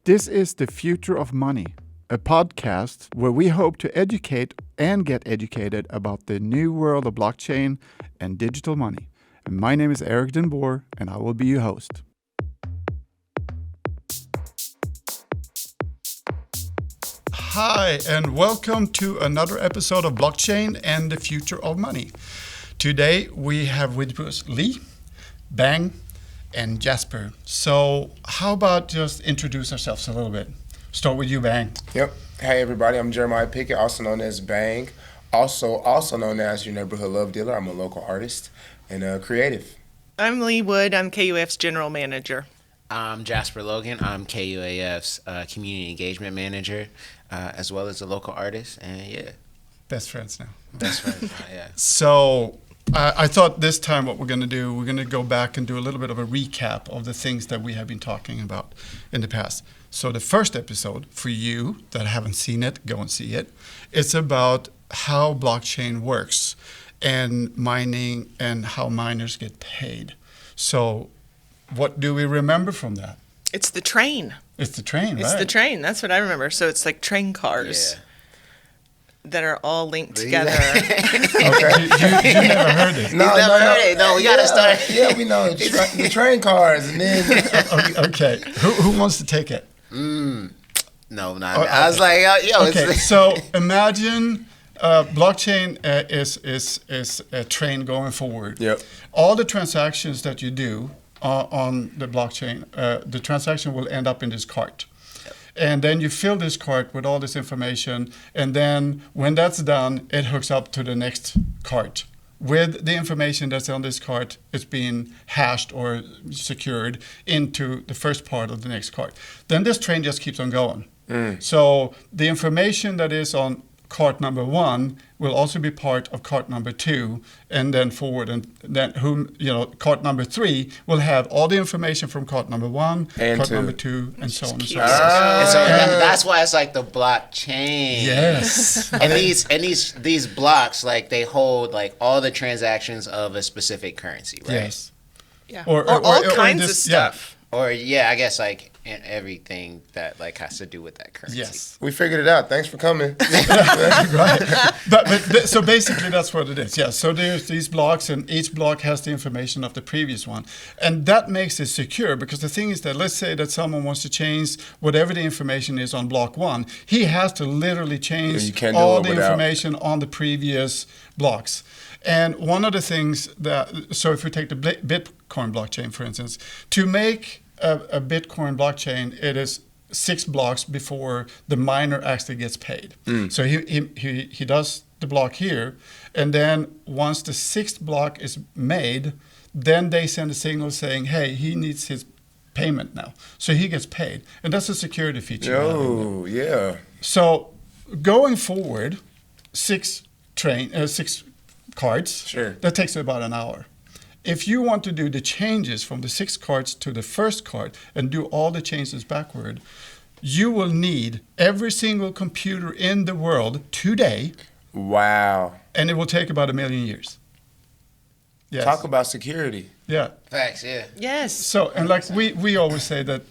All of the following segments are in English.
This is The Future of Money, a podcast where we hope to educate and get educated about the new world of blockchain and digital money. And my name is Eric Den Boer, and I will be your host. Hi, and welcome to another episode of Blockchain and the Future of Money. Today we have with us Lee, Bang, and Jasper. So how about just introduce ourselves a little bit? Start with you, Bang. Yep. Hey, everybody. I'm Jeremiah Pickett, also known as Bang. Also known as your neighborhood love dealer. I'm a local artist and creative. I'm Lee Wood. I'm KUAF's general manager. I'm Jasper Logan. I'm KUAF's community engagement manager, as well as a local artist. And yeah. Best friends now. Best friends, yeah. So I thought this time what we're going to do, we're going to go back and do a little bit of a recap of the things that we have been talking about in the past. So the first episode, for you that haven't seen it, go and see it. It's about how blockchain works and mining and how miners get paid. So what do we remember from that? It's the train. It's the train, It's right? the train. That's what I remember. So it's like train cars that are all linked together. Okay. You never heard it. No, we got to start. Yeah, we know the train cars, and then Okay. Who wants to take it? No, not. Okay. I was like, yo, Okay, it's so imagine blockchain is a train going forward. Yep. All the transactions that you do on the blockchain, the transaction will end up in this cart. Yep. And then you fill this cart with all this information, and then when that's done, it hooks up to the next cart. With the information that's on this cart, it's being hashed or secured into the first part of the next cart. Then this train just keeps on going. So the information that is on cart number 1 will also be part of cart number 2, and then forward, and then cart number 3 will have all the information from cart number 1, And cart 2. number 2, and so on and so keeps on. and so that's why it's like the blockchain. Yes. And these blocks, like, they hold like all the transactions of a specific currency, right? Yes. Yeah. Or all in kinds this- of stuff. Or I guess like everything that like has to do with that currency. Yes. we figured it out. Thanks for coming. Right. So basically that's what it is. Yeah. So there's these blocks, and each block has the information of the previous one. And that makes it secure, because the thing is that, let's say that someone wants to change whatever the information is on block 1. He has to literally You change can't do all it the without. information on the previous blocks. And one of the things so if we take the Bitcoin blockchain, for instance, to make a Bitcoin blockchain, it is 6 blocks before the miner actually gets paid. So he does the block here, and then once the 6th block is made, then they send a signal saying, hey, he needs his payment now. So he gets paid. And that's a security feature. Oh, yeah. So going forward, 6 cards, Sure. that takes about an hour. If you want to do the changes from the 6 cards to the first card and do all the changes backward, you will need every single computer in the world today, Wow. and it will take about 1 million years. Yes. Talk about security. Yeah. Facts, yeah. Yes. So, and like we always say that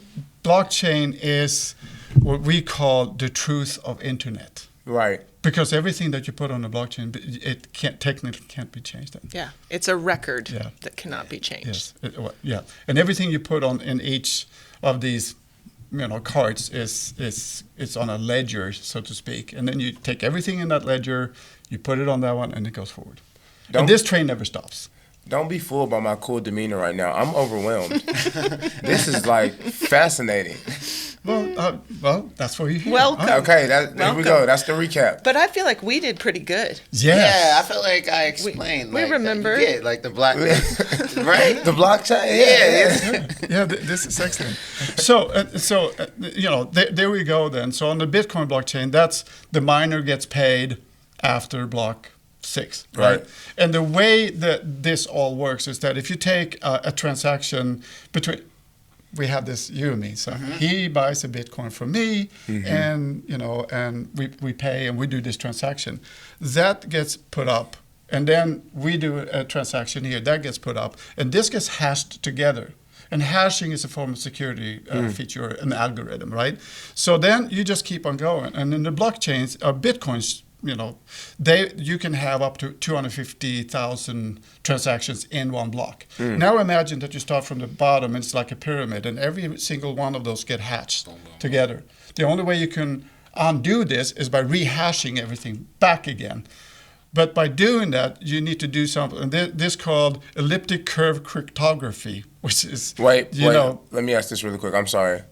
blockchain is what we call the truth of internet. Right. Because everything that you put on the blockchain, it technically can't be changed. Then. Yeah. It's a record Yeah. that cannot be changed. Yes. And everything you put on in each of these, cards is on a ledger, so to speak. And then you take everything in that ledger, you put it on that one, and it goes forward. And this train never stops. Don't be fooled by my cool demeanor right now. I'm overwhelmed. This is like fascinating. Well, that's what you hear. Welcome. Okay, there we Welcome. go. That's the recap. But I feel like we did pretty good. Yes. Yeah, I feel like I explained. We like, remember. Yeah, like the block, right? The blockchain. Yeah. Yeah, this is excellent. So there we go then. So on the Bitcoin blockchain, that's the miner gets paid after block 6, right? And the way that this all works is that if you take a transaction between, we have this, you and me, so he buys a Bitcoin from me, and we pay and we do this transaction. That gets put up, and then we do a transaction here, that gets put up, and this gets hashed together. And hashing is a form of security feature, an algorithm, right? So then you just keep on going. And in the blockchains, Bitcoins, you can have up to 250,000 transactions in one block. Now imagine that you start from the bottom, and it's like a pyramid, and every single one of those get hatched together. The only way you can undo this is by rehashing everything back again. But by doing that, you need to do something. And this called elliptic curve cryptography, which is Wait. Let me ask this really quick. I'm sorry.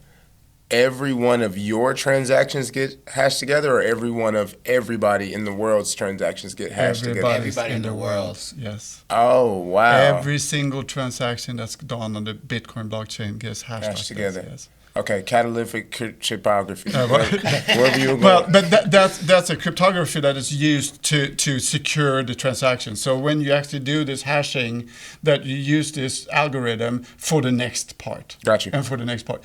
Every one of your transactions get hashed together, or every one of everybody in the world's transactions get hashed together? Everybody in the world. Yes. Oh, wow. Every single transaction that's done on the Bitcoin blockchain gets hashed like together. This, yes. Okay, catalytic cryptography. Wherever you go. Well, but that's a cryptography that is used to secure the transaction. So when you actually do this hashing, that you use this algorithm for the next part. Got you. And for the next part.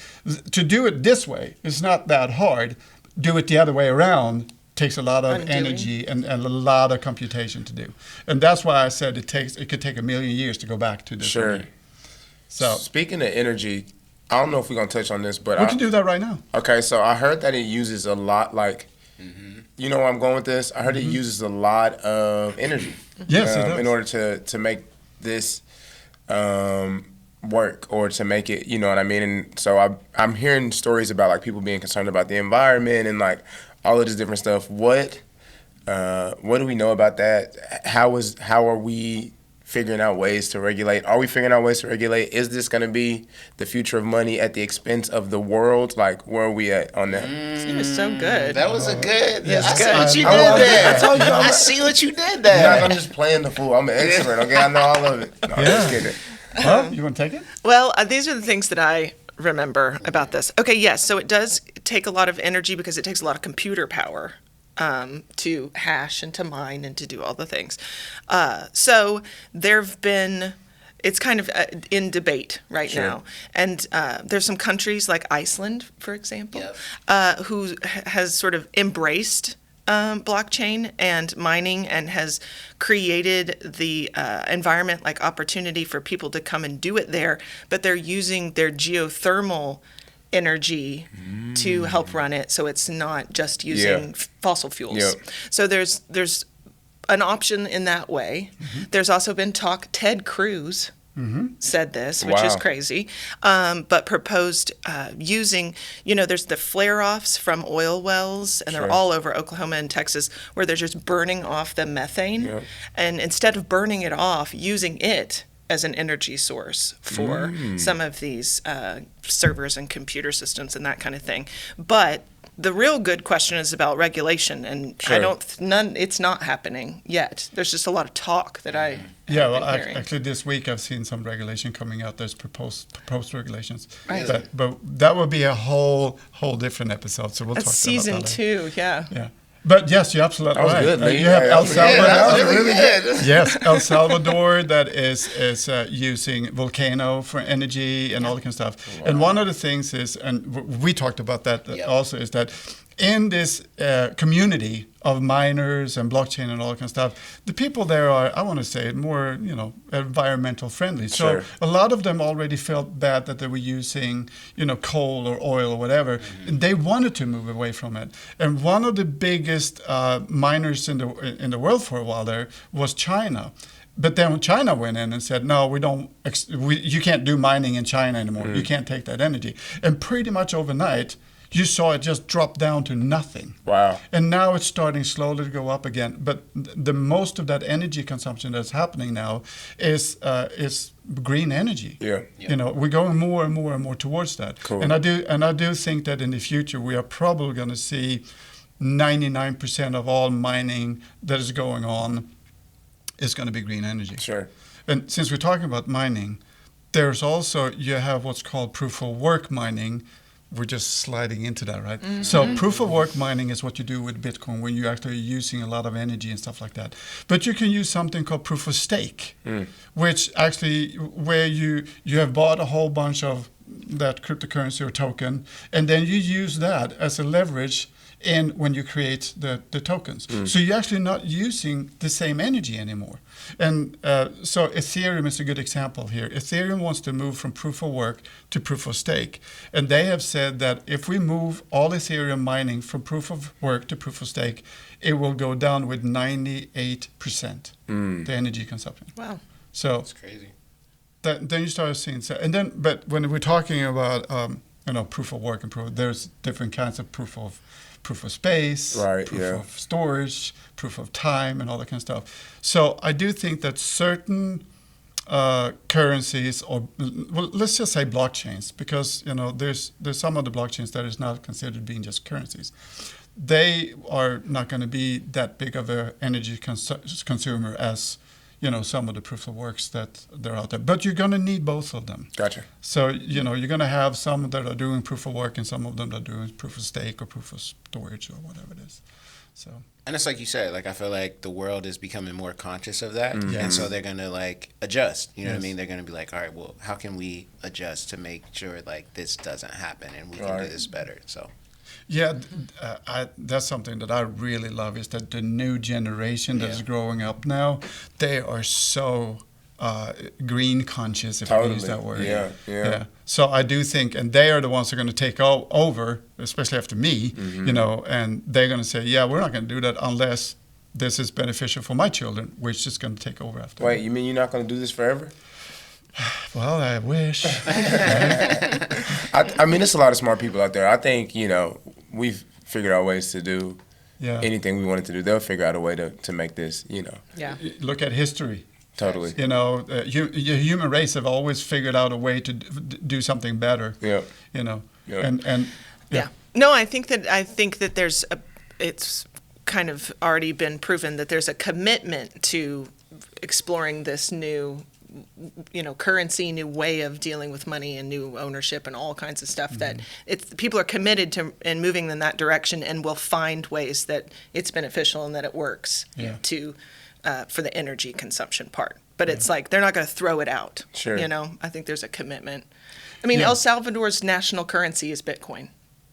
To do it this way, it's not that hard. Do it the other way around takes a lot of energy and a lot of computation to do. And that's why I said it could take 1 million years to go back to this. Sure. So speaking of energy, I don't know if we're going to touch on this, but we can do that right now. Okay, so I heard that it uses a lot, you know where I'm going with this? I heard it uses a lot of energy. Yes, it does. In order to make this work, or to make it, you know what I mean? And so I'm hearing stories about like people being concerned about the environment and like all of this different stuff. What do we know about that? How are we figuring out ways to regulate? Are we figuring out ways to regulate? Is this going to be the future of money at the expense of the world? Like, where are we at on that? He was so good. That was a good. Yes, I see good. what you I did there. I told you, I see what you did Yeah, there. I'm just playing the fool. I'm an expert, okay? I know all of it. No, I'm just kidding. Well, you want to take it? Well, these are the things that I remember about this. Okay, yes, so it does take a lot of energy because it takes a lot of computer power to hash and to mine and to do all the things. So there've been, it's kind of in debate right now. And there's some countries like Iceland, for example, who has sort of embraced blockchain and mining and has created the environment like opportunity for people to come and do it there, but they're using their geothermal energy to help run it, so it's not just using fossil fuels. So there's an option in that way. There's also been talk, Ted Cruz said this, which is crazy, but proposed using, there's the flare-offs from oil wells, and they're all over Oklahoma and Texas, where they're just burning off the methane, and instead of burning it off, using it as an energy source for some of these servers and computer systems and that kind of thing. But the real good question is about regulation, and it's not happening yet. There's just a lot of talk that I actually this week I've seen some regulation coming out. There's proposed regulations, but that would be a whole different episode. So we'll talk about that season later. 2, yeah. But yes, you're absolutely right. Good, You have El Salvador. That was really good. Yes, El Salvador that is using volcano for energy and all that kind of stuff. Wow. And one of the things is, and we talked about that also, is that in this community of miners and blockchain and all that kind of stuff, the people there are, I want to say, more, environmental friendly. So a lot of them already felt bad that they were using, coal or oil or whatever. And they wanted to move away from it. And one of the biggest miners in the world for a while there was China. But then China went in and said, no, you can't do mining in China anymore. You can't take that energy. And pretty much overnight, you saw it just drop down to nothing. Wow. And now it's starting slowly to go up again. But the most of that energy consumption that's happening now is green energy. Yeah. We're going more and more and more towards that. Cool. And I do think that in the future we are probably going to see 99% of all mining that is going on is going to be green energy. Sure. And since we're talking about mining, there's also, you have what's called proof of work mining. We're just sliding into that, right? So proof of work mining is what you do with Bitcoin when you're actually using a lot of energy and stuff like that. But you can use something called proof of stake, which actually, where you have bought a whole bunch of that cryptocurrency or token, and then you use that as a leverage in when you create the tokens. So you're actually not using the same energy anymore. And so Ethereum is a good example here. Ethereum wants to move from proof of work to proof of stake. And they have said that if we move all Ethereum mining from proof of work to proof of stake, it will go down with 98%, the energy consumption. Wow. So That's crazy. then you start seeing, but when we're talking about, proof of work and there's different kinds of proof of space, proof of storage, proof of time, and all that kind of stuff. So I do think that certain currencies, or let's just say blockchains, because there's some of the blockchains that is not considered being just currencies. They are not going to be that big of an energy consumer as some of the proof of works that they're out there. But you're going to need both of them. Gotcha. So, you're going to have some that are doing proof of work and some of them that are doing proof of stake or proof of storage or whatever it is. So. And it's like you said, I feel like the world is becoming more conscious of that. Mm-hmm. And so they're going to adjust, you know what I mean? They're going to be like, all right, well, how can we adjust to make sure this doesn't happen and we can do this better? So. Yeah, that's something that I really love is that the new generation that is growing up now, they are so green conscious, if I can use that word. Yeah. So I do think, and they are the ones who are going to take over, especially after me, and they're going to say, yeah, we're not going to do that unless this is beneficial for my children, which is going to take over after. Wait, you mean you're not going to do this forever? Well, I wish. I mean, there's a lot of smart people out there. I think, we've figured out ways to do anything we wanted to do. They'll figure out a way to make this, Yeah. Look at history. Totally. The human race have always figured out a way to do something better. Yeah. And Yeah. No, I think that there's it's kind of already been proven that there's a commitment to exploring this new currency, new way of dealing with money and new ownership and all kinds of stuff that people are committed to and moving in that direction and will find ways that it's beneficial and that it works for the energy consumption part. But it's they're not going to throw it out. Sure. I think there's a commitment. I mean, El Salvador's national currency is Bitcoin.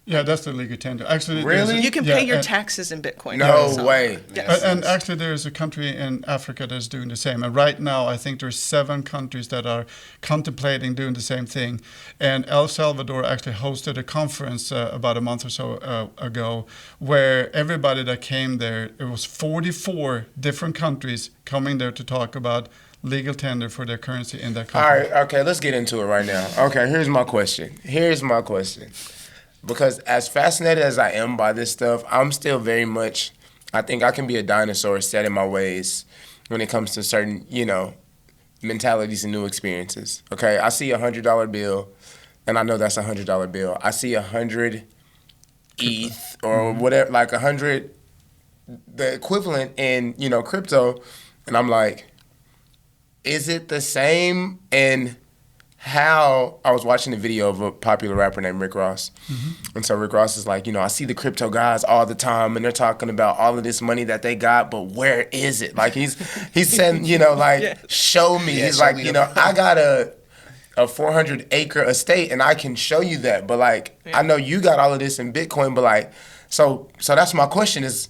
Yeah, that's the legal tender. Actually, really? You can pay your taxes in Bitcoin. No way. Yes. And actually, there is a country in Africa that's doing the same. And right now, I think there's 7 countries that are contemplating doing the same thing. And El Salvador actually hosted a conference about a month or so ago, where everybody that came there, it was 44 different countries coming there to talk about legal tender for their currency in that country. All right, okay, let's get into it right now. Okay, here's my question. Because as fascinated as I am by this stuff, I'm still very much, I think I can be a dinosaur set in my ways when it comes to certain, mentalities and new experiences. Okay, I see $100 bill, and I know that's $100 bill. I see 100 ETH or whatever, 100, the equivalent in, crypto, and I'm like, is it the same? And how I was watching a video of a popular rapper named Rick Ross. And so Rick Ross is like, I see the crypto guys all the time and they're talking about all of this money that they got, but where is it? He's saying, show me. He's like, I got a 400-acre estate and I can show you that. But I know you got all of this in Bitcoin, but so that's my question is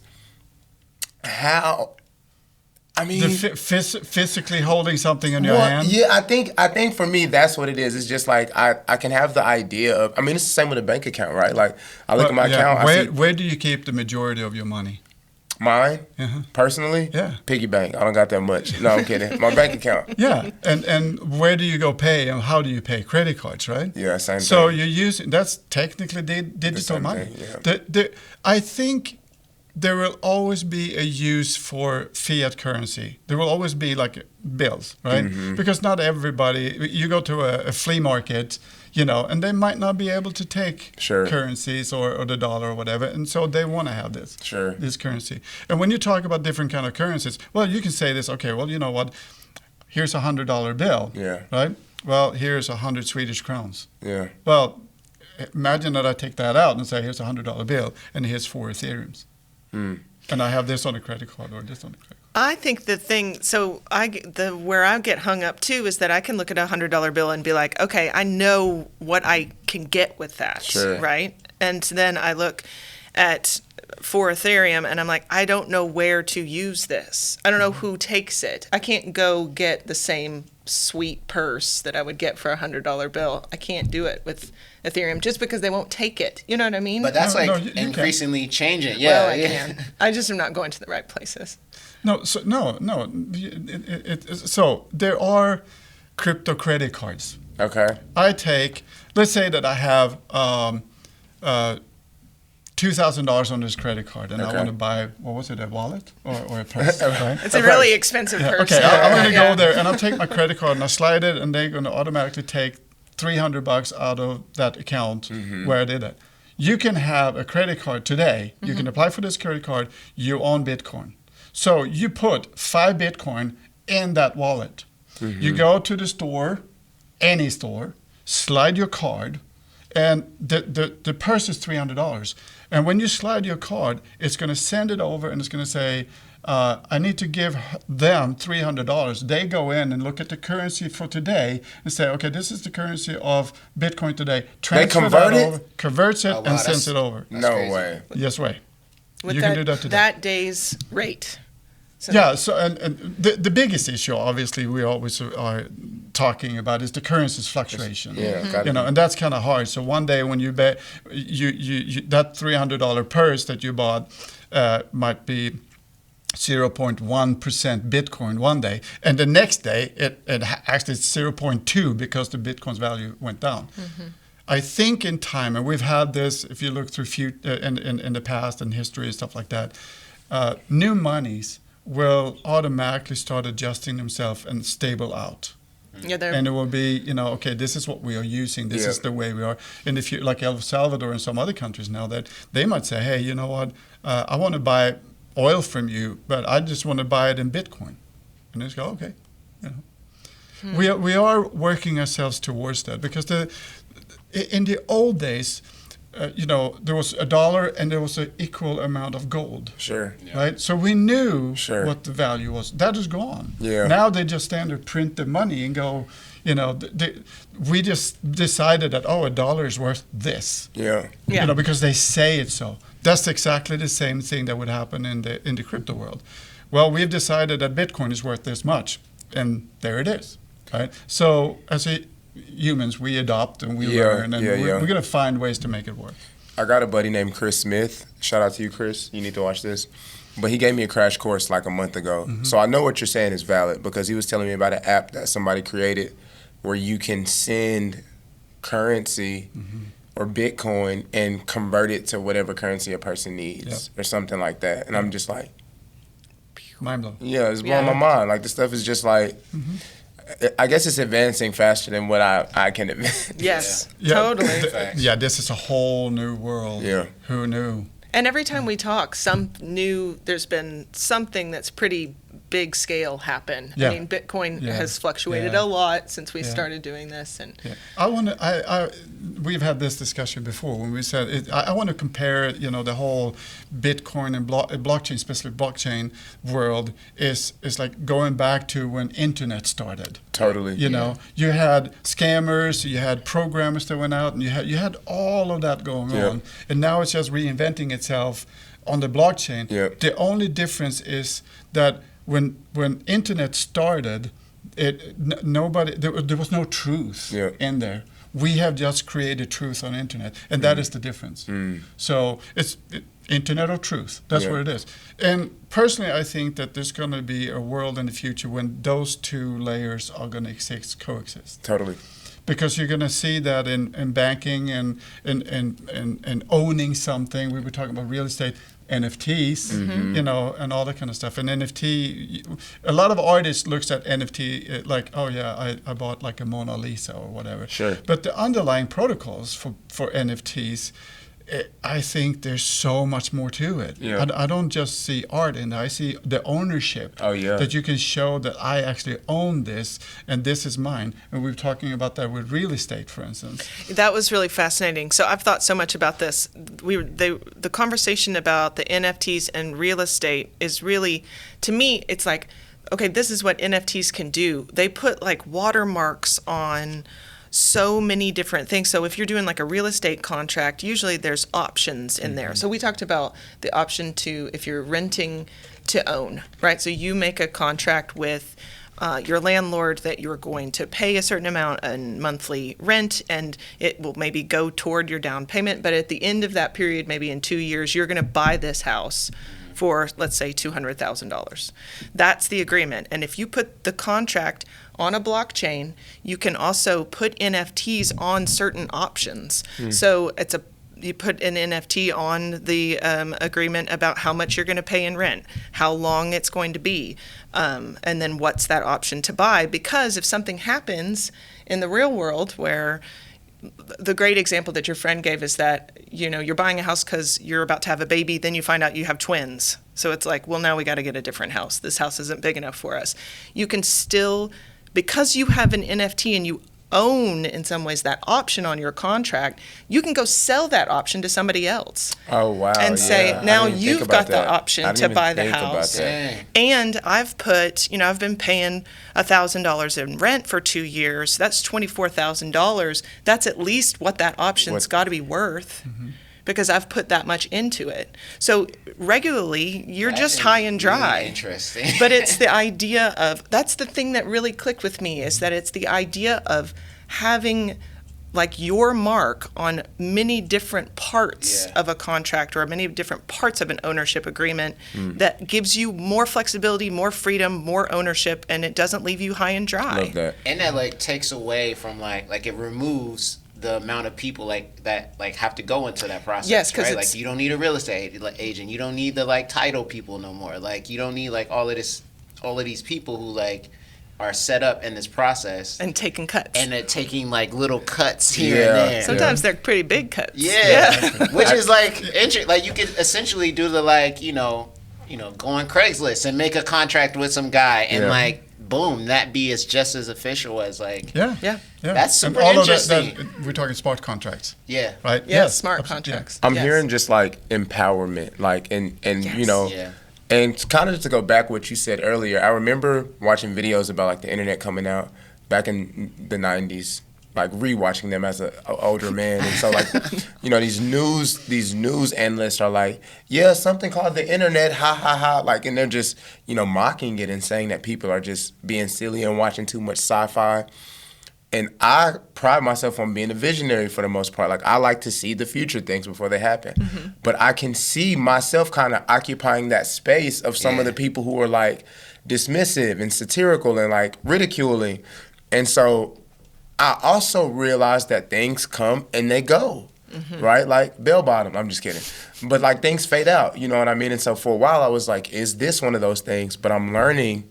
how, I mean, physically holding something in your hand. Yeah, I think for me that's what it is. It's just I can have the idea of. I mean, it's the same with a bank account, right? I look at my account. Where do you keep the majority of your money? Mine, personally, piggy bank. I don't got that much. No, I'm kidding. My bank account. Yeah, and where do you go pay and how do you pay? Credit cards, right? Yeah, same thing. So you're using that's technically digital money. Thing, yeah. I think there will always be a use for fiat currency. There will always be bills, right? Because not everybody, you go to a flea market, and they might not be able to take currencies or the dollar or whatever. And so they want to have this currency. And when you talk about different kind of currencies, well, you can say this, okay, well, you know what? Here's $100 bill, right? Well, here's 100 Swedish crowns. Yeah. Well, imagine that I take that out and say, here's a $100 bill and here's 4 Ethereums. And I have this on a credit card or this on a credit card. I think the thing, where I get hung up too is that I can look at a $100 bill and be like, okay, I know what I can get with that, right? And then I look at for Ethereum, and I'm like, I don't know where to use this. I don't know who takes it. I can't go get the same sweet purse that I would get for $100 bill. I can't do it with Ethereum just because they won't take it. You know what I mean? But that's you increasingly changing. Yeah, well, I can. I just am not going to the right places. So there are crypto credit cards. Okay. Let's say that I have $2,000 on this credit card, and I want to buy, what was it, a wallet or a purse? Right? It's a really expensive purse. Okay, I'm going to go there, and I'll take my credit card, and I slide it, and they're going to automatically take $300 out of that account where I did it. You can have a credit card today. You can apply for this credit card. You own Bitcoin. So you put 5 Bitcoin in that wallet. You go to the store, any store, slide your card, and the purse is $300. And when you slide your card, it's going to send it over, and it's going to say, I need to give them $300. They go in and look at the currency for today and say, okay, this is the currency of Bitcoin today. Transfer convert that it? over, converts it, and sends it over. No crazy. way. Yes way. With You can do that today. that day's rate. So Yeah, so and the biggest issue, obviously, we always are talking about is the currency's fluctuation. Yeah, gotta be. And that's kind of hard. So one day when you bet you that $300 purse that you bought might be 0.1% Bitcoin one day, and the next day it actually it's 0.2 because the Bitcoin's value went down. I think in time, and we've had this if you look through in the past and history and stuff like that, new monies will automatically start adjusting themselves and stable out. Yeah, And it will be, okay, this is what we are using. This is the way we are. And if you, like El Salvador and some other countries now, that they might say, hey, you know what, I want to buy oil from you, but I just want to buy it in Bitcoin. And they just go, okay. We are working ourselves towards that because in the old days, there was $1 and there was an equal amount of gold. Sure. Right? So we knew Sure. what the value was. That is gone. Yeah. Now they just stand there, print the money and go, we just decided that, $1 is worth this. Yeah. Yeah. Because they say it so. That's exactly the same thing that would happen in the crypto world. Well, we've decided that Bitcoin is worth this much, and there it is. Right? So as humans, we adopt and we learn, and we're going to find ways to make it work. I got a buddy named Chris Smith. Shout out to you, Chris. You need to watch this. But he gave me a crash course like a month ago. So I know what you're saying is valid because he was telling me about an app that somebody created where you can send currency or Bitcoin and convert it to whatever currency a person needs or something like that. And I'm just like, Mind blown. yeah, it's blowing my mind. Like, this stuff is just like, I guess it's advancing faster than what I can advance. Yes, Yeah, totally. this is a whole new world. Yeah. Who knew? And every time we talk, there's been something that's pretty big scale happen. Yeah. I mean, Bitcoin Yeah. has fluctuated Yeah. a lot since we Yeah. started doing this. And Yeah. We've had this discussion before when we said I want to compare, the whole Bitcoin and blockchain, especially blockchain world is like going back to when internet started. Totally. You had scammers, you had programmers that went out, and you had all of that going on, and now it's just reinventing itself on the blockchain. Yeah. The only difference is that when internet started, there was no truth in there. We have just created truth on internet, and that is the difference. So it's internet or truth. That's what it is. And personally, I think that there's going to be a world in the future when those two layers are going to coexist. Totally. Because you're going to see that in banking and owning something. We were talking about real estate, NFTs, and all that kind of stuff. And NFT, a lot of artists looks at NFT like, oh yeah, I bought like a Mona Lisa or whatever. Sure. But the underlying protocols for NFTs, I think there's so much more to it. Yeah. I don't just see art in it. I see the ownership. Oh, yeah. That you can show that I actually own this and this is mine. And we were talking about that with real estate, for instance. that was really fascinating. So I've thought so much about this. The conversation about the NFTs and real estate is really, to me, it's like, okay, this is what NFTs can do. They put like watermarks on so many different things. So if you're doing like a real estate contract, usually there's options in there. So we talked about the option to, if you're renting to own, right? So you make a contract with your landlord that you're going to pay a certain amount in monthly rent, and it will maybe go toward your down payment. But at the end of that period, maybe in 2 years, you're going to buy this house for, let's say, $200,000. That's the agreement. And if you put the contract on a blockchain, you can also put NFTs on certain options. So you put an NFT on the agreement about how much you're going to pay in rent, how long it's going to be, and then what's that option to buy. Because if something happens in the real world, where the great example that your friend gave is that, you're buying a house because you're about to have a baby, then you find out you have twins. So it's like, well, now we got to get a different house. This house isn't big enough for us. You can still, because you have an NFT and you own in some ways that option on your contract, you can go sell that option to somebody else. Oh, wow. And say, now you've got the I option didn't to even buy the think about house. that. And I've been paying $1,000 in rent for 2 years. That's $24,000. That's at least what that option's got to be worth. Because I've put that much into it. So regularly, you're just high and dry. Really interesting. But it's the idea of, that's the thing that really clicked with me, is that it's the idea of having like your mark on many different parts of a contract or many different parts of an ownership agreement that gives you more flexibility, more freedom, more ownership, and it doesn't leave you high and dry. Love that. And that like takes away from like it removes the amount of people that have to go into that process. Yes, 'cause right? Like you don't need a real estate agent. You don't need the like title people no more. Like you don't need like all of these people who like are set up in this process And taking cuts. and they're taking like little cuts here Yeah. and there. Sometimes they're pretty big cuts. Yeah. Which is like like you could essentially do the like, go on Craigslist and make a contract with some guy and like boom, that be as just as official as like Yeah. That's super and all interesting. Of that, we're talking smart contracts, Yeah. right? Yeah, Yes, smart absolutely, contracts. I'm Yes. hearing just like empowerment, like, and Yes. Yeah. and kind of to go back what you said earlier, I remember watching videos about like the internet coming out back in the 90s, like rewatching them as a older man. And so like, these news analysts are like, yeah, something called the internet, ha ha ha. Like, and they're just, mocking it and saying that people are just being silly and watching too much sci-fi. And I pride myself on being a visionary for the most part. Like, I like to see the future things before they happen. But I can see myself kind of occupying that space of some of the people who are like dismissive and satirical and like ridiculing. And so I also realized that things come and they go, right? Like bell bottom, I'm just kidding. But like things fade out, you know what I mean? And so for a while I was like, is this one of those things? But I'm learning,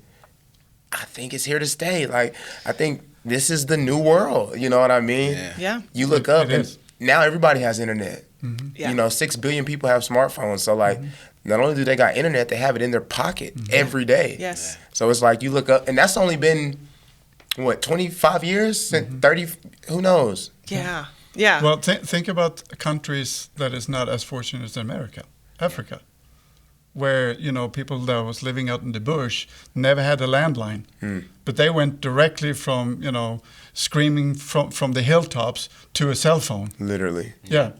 I think it's here to stay. Like, I think this is the new world, you know what I mean? Yeah. You look up It and is. now everybody has internet. Yeah. 6 billion people have smartphones. So like, not only do they got internet, they have it in their pocket every day. Yes. So it's like you look up, and that's only been, 25 years? Since 30, who knows? Yeah. Yeah. Well, think about countries that is not as fortunate as America, Africa, where people that was living out in the bush never had a landline, but they went directly from screaming from the hilltops to a cell phone. Literally. Yeah,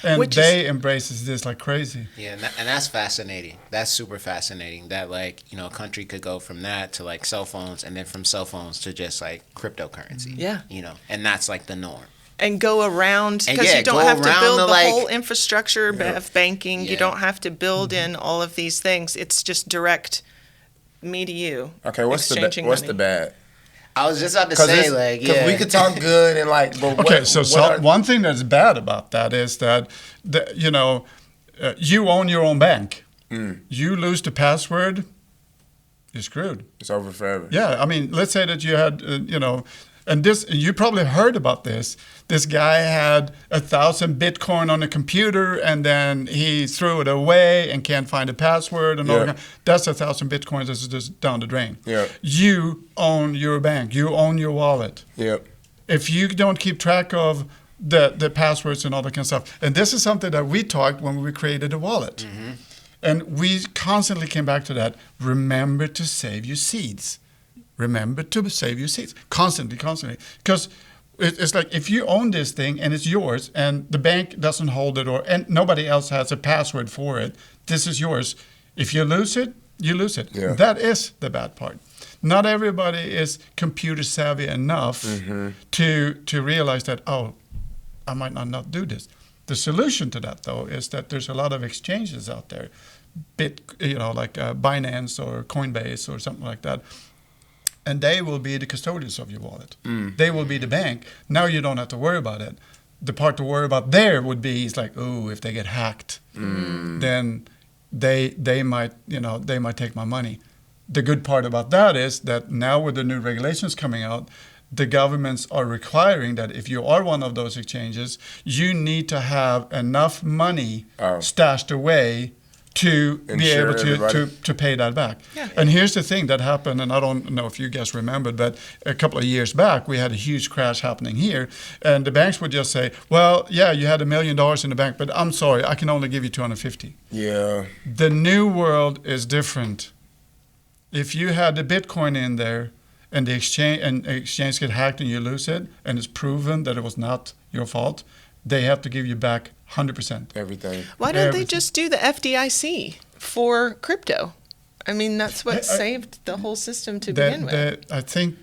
and Which they embraces this like crazy. Yeah, and that's fascinating. That's super fascinating. That a country could go from that to like cell phones, and then from cell phones to just like cryptocurrency. Yeah. And that's like the norm. And go around, And because you don't go have to around build the, the like- whole infrastructure of banking. You Yeah. don't have to build in all of these things. It's just direct me to you. Okay, what's exchanging the money. bad? I was just about to say like, Because we could talk good and like, but Okay, one thing that's bad about that is that you own your own bank. You lose the password, you're screwed. it's over forever. Yeah, I mean, let's say that you had, and you probably heard about this. This guy had 1,000 Bitcoin on a computer, and then he threw it away and can't find a password and all Yeah. that. That's 1,000 Bitcoins that's just down the drain. Yeah. You own your bank. You own your wallet. Yep. If you don't keep track of the passwords and all that kind of stuff, and this is something that we talked when we created a wallet. And we constantly came back to that. Remember to save your seeds. Remember to save your seeds. Constantly. Because It's like if you own this thing and it's yours, and the bank doesn't hold it, and nobody else has a password for it, this is yours. If you lose it, you lose it. Yeah. That is the bad part. Not everybody is computer savvy enough to realize that, oh, I might not do this. The solution to that, though, is that there's a lot of exchanges out there, like Binance or Coinbase or something like that, and they will be the custodians of your wallet. They will be the bank. Now you don't have to worry about it. The part to worry about there would be is like, oh, if they get hacked, then they might take my money. The good part about that is that now with the new regulations coming out, the governments are requiring that if you are one of those exchanges, you need to have enough money stashed away to be able to pay that back. Yeah. And here's the thing that happened, and I don't know if you guys remembered, but a couple of years back, we had a huge crash happening here, and the banks would just say, well, yeah, you had $1 million in the bank, but I'm sorry, I can only give you 250. Yeah. The new world is different. If you had the Bitcoin in there, and the exchange get hacked and you lose it, and it's proven that it was not your fault, they have to give you back 100%. Everything. Why don't they just do the FDIC for crypto? I mean, that's what saved the whole system to begin with. I think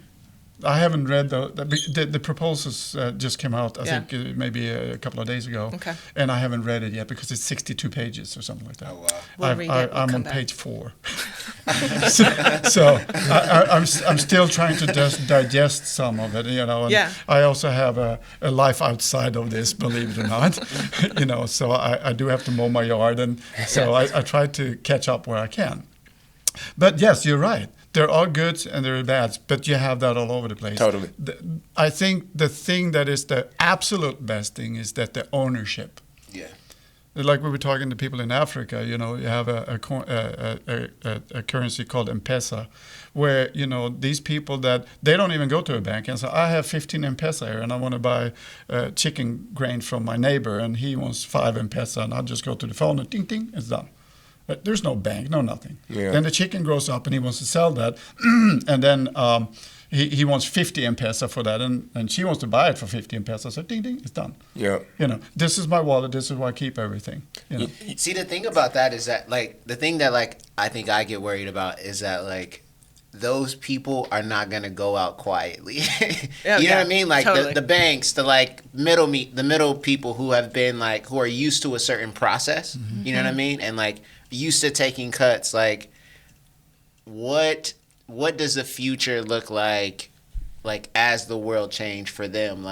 I haven't read the proposals just came out. I think maybe a couple of days ago, and I haven't read it yet because it's 62 pages or something like that. Oh wow! I'm on page 4, so I'm still trying to just digest some of it, And I also have a life outside of this, believe it or not, So I do have to mow my yard, and so I try to catch up where I can. But yes, you're right. There are goods and there are bads, but you have that all over the place. Totally. I think the thing that is the absolute best thing is that the ownership. Yeah. Like we were talking to people in Africa, you have a currency called M-Pesa, where, these people that they don't even go to a bank and say, I have 15 M-Pesa here and I want to buy chicken grain from my neighbor and he wants 5 M-Pesa, and I'll just go to the phone and ding, ding, it's done. There's no bank, no nothing. Yeah. Then the chicken grows up and he wants to sell that, and then he wants 50 M-Pesa for that, and she wants to buy it for 50 M-Pesa. So ding, ding, it's done. Yeah. This is my wallet. This is where I keep everything. See, the thing about that is that, the thing that, I think I get worried about is that, those people are not going to go out quietly. You know what I mean? Totally. The banks, the middle people who have been, who are used to a certain process, you know what I mean? And, used to taking cuts, what does the future look like as the world changed for them?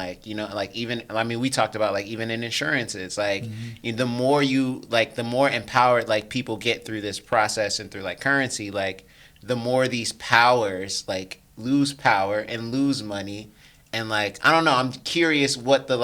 Even, we talked about, even in insurances, the more the more empowered, people get through this process and through, currency, the more these powers, lose power and lose money. And I don't know. I'm curious what do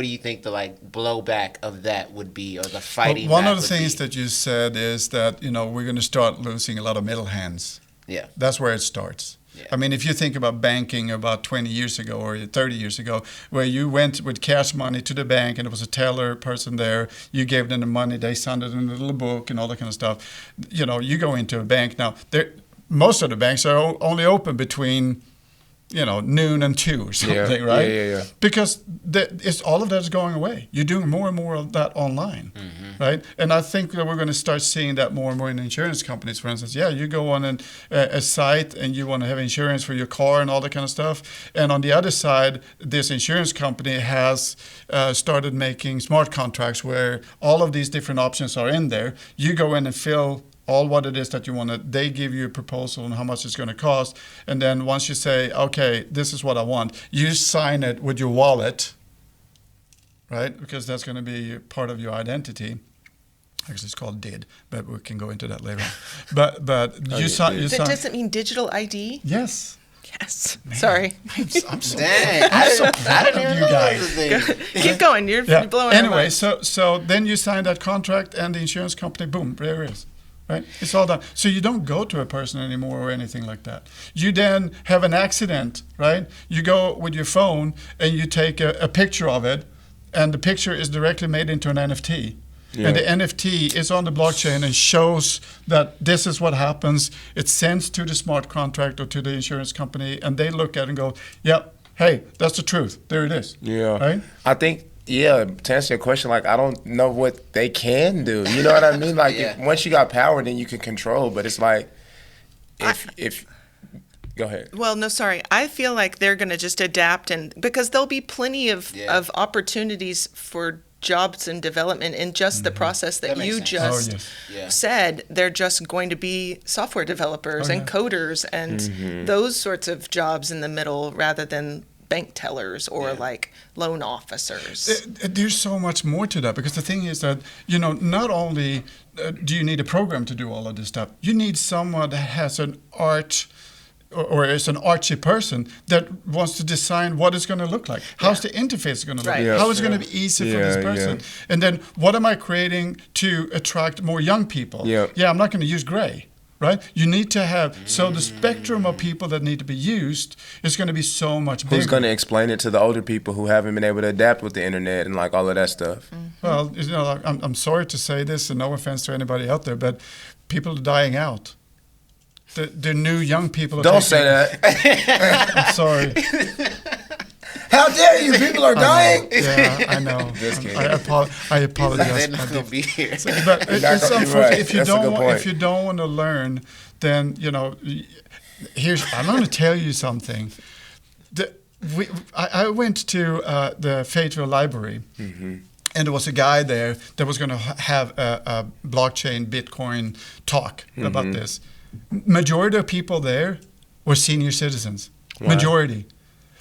you think the blowback of that would be, or the fighting? One of the things that you said is that we're going to start losing a lot of middle hands. Yeah, that's where it starts. Yeah. If you think about banking about 20 years ago or 30 years ago, where you went with cash money to the bank and there was a teller person there, you gave them the money, they signed it in a little book and all that kind of stuff. You go into a bank now. Most of the banks are only open between noon and 2 or something, right? Yeah. Because it's all of that is going away. You're doing more and more of that online, right? And I think that we're going to start seeing that more and more in insurance companies. For instance, you go on a site and you want to have insurance for your car and all that kind of stuff. And on the other side, this insurance company has started making smart contracts where all of these different options are in there. You go in and fill all what it is that you want to, they give you a proposal on how much it's going to cost. And then once you say, okay, this is what I want, you sign it with your wallet, right? Because that's going to be part of your identity. Actually, it's called DID, but we can go into that later on. But you sign. Does it mean digital ID? Yes. Yes. Man, sorry. I'm so dang. I'm so proud of you guys. Keep going. You're blowing Anyway, so then you sign that contract and the insurance company, boom, there it is. Right? It's all done. So you don't go to a person anymore or anything like that. You then have an accident, right? You go with your phone and you take a picture of it, and the picture is directly made into an NFT. Yeah. And the NFT is on the blockchain and shows that this is what happens. It sends to the smart contract or to the insurance company, and they look at it and go, yep, hey, that's the truth. There it is. Yeah. Right? I think, to answer your question, like, I don't know what they can do. You know what I mean? Like, once you got power, then you can control. But it's like, if go ahead. Well, no, sorry. I feel like they're going to just adapt, and because there'll be plenty of opportunities for jobs and development in just the process that makes you sense. just said. They're just going to be software developers and coders and those sorts of jobs in the middle rather than bank tellers or like loan officers. There's so much more to that, because the thing is that, not only do you need a program to do all of this stuff, you need someone that has an art or is an artsy person that wants to design what it's going to look like. How's the interface going to look like? How is it going to be easy for this person? And then what am I creating to attract more young people? I'm not going to use gray. Right? You need to have, so the spectrum of people that need to be used is going to be so much bigger. Who's going to explain it to the older people who haven't been able to adapt with the internet and like all of that stuff? Well, I'm sorry to say this, and no offense to anybody out there, but people are dying out. The new young people are Don't say that. I'm sorry. How dare you? People are dying. Yeah, I know. Just kidding. I apologize. They're not going to be here. But it's unfortunate. If you That's a good point. if you don't want to learn, then I'm going to tell you something. I went to the Federal Library, and there was a guy there that was going to have a blockchain Bitcoin talk about this. Majority of people there were senior citizens. Wow. Majority.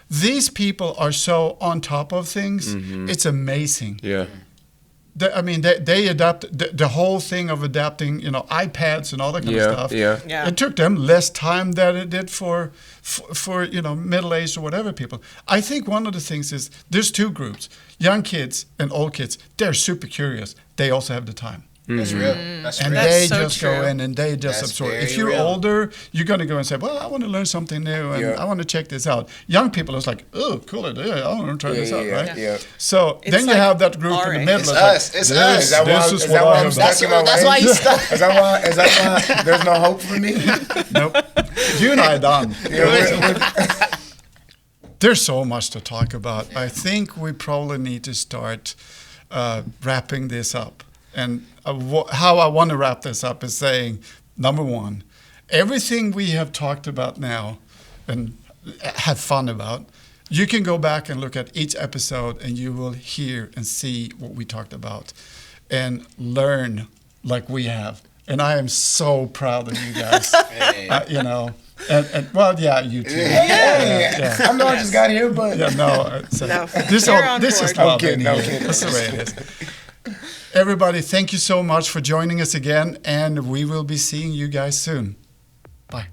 These people are so on top of things. It's amazing. Yeah. They adapt the whole thing of adapting, iPads and all that kind of stuff. Yeah. It took them less time than it did for middle-aged or whatever people. I think one of the things is there's two groups, young kids and old kids. They're super curious. They also have the time. That's real. That's And real. they so just go true. in and they just That's absorb. very If you're real. older, you're going to go and say, well, I want to learn something new and I want to check this out. Young people are like, oh, cool idea. I want to try this out, right? Yeah. So It's then you like have that group in RA. the middle. It's that's us. Like, It's this, us. Is that why, this is is that what why I I'm have stuck in my That's ways? why you stuck. Is that why there's no hope for me? Nope. You and I are done. There's so much to talk about. I think we probably need to start wrapping this up. And how I want to wrap this up is saying, number one, everything we have talked about now and have fun about, you can go back and look at each episode and you will hear and see what we talked about and learn like we have. And I am so proud of you guys. And well, yeah, you too. I know I just got here, but This You're on is board. love. kidding, no anyway. kidding. That's the way it is. Everybody, thank you so much for joining us again, and we will be seeing you guys soon. Bye.